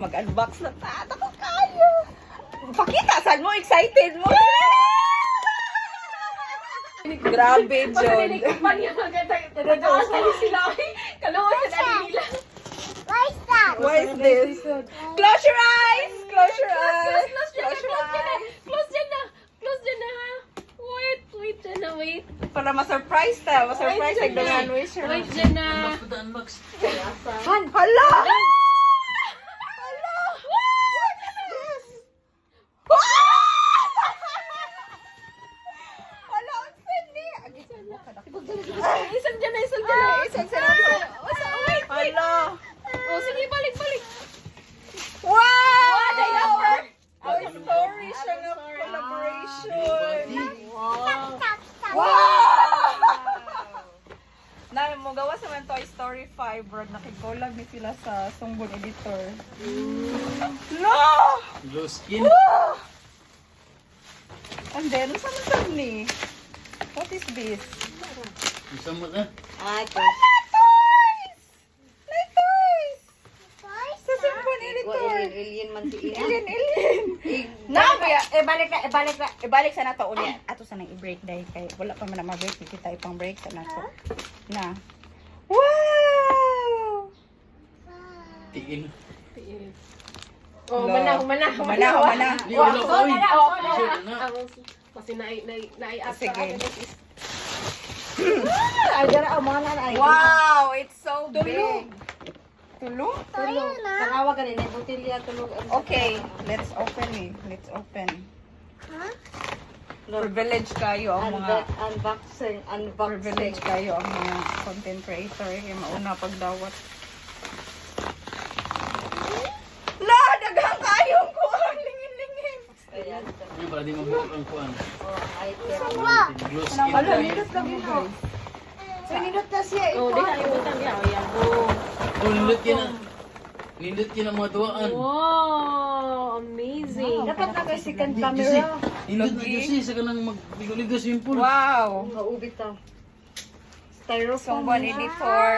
Mag-unbox na ta. Ako kayo. Pakita, saan mo? Excited mo? Grabe, John. What is this? Close your eyes! Close your eyes! Close your eyes! Close dyan na! Close dyan na ha! Wait dyan na, wait. Para ma-surprise ta. Ma-surprise Wait, nagdangan wait. wish her. Wait dyan na! Han! Hala! Hala! What is this? Hala, ang sindi! Isang dyan na, isang dyan na! Isang sindi! Wait! Hala! Oh, sige, balik! Wow! Diaper! Our story siya ng collaboration. Wow! Wow! Na mo gawa sa man Toy Story 5, bro. Nakikolag ni sila sa Sungbon Editor. No! Glow skin. Woo! And then, saan man ni? What is this? Isa mo na. Wala toys! May toys! Sa Sungbon Editor. Alien. Na, kaya, ibalik sa nato ulit. Ato sa nang i-break dahil kay wala pa man na ma-break. Kita ipang break sa nato. Na. Wow! Tiin. Oh, Lo. mana. Di wala pa oy. Sure na. Kasi nai-up Sige. Ay, dara ang mga nanay. Wow! It's so big. Tulong? Tanawa ka rin, botilya tulog. Okay, let's open it. Let's open. Privilege kayo ang mga Unboxing. privilege kayo ang mga content creator yung mauna pagdawat. La, daghang kayong kuan lingin-lingin. Di ba di mabuo ang kuan. Glow skin. Hala, nindot lang yun guys. Oh, di tayo utang niya. Ayan, oh. Oh, nindot ka na. Nindot ka na mga tuwaan. Wow, amazing. Dapat na kay second Juicy. Nindot na juicy. Sa kanang magligo-ligo simple. Wow! Maubit ta. Sungbon Editor,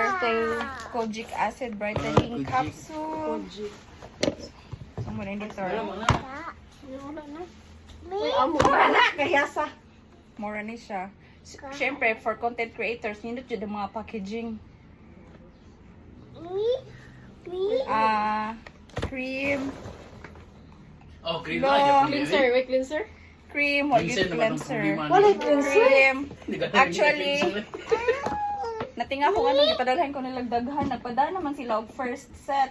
Kojic Acid Brightening Capsule. Sungbon Editor. Mura na, kayasa. Mura ni siya. Siyempre, for content creators, nindot yun ang mga packaging. Cream, Oh, cream Lo. na. Cleanser, wait, cleanser. cream, wall Cleanser naman ang cleanser. problema. Wallet cleanser. Cream. Hindi ka Actually, natinga ko ano, ipadalhan ko nilang daghan. Nagpadala naman sila og first set.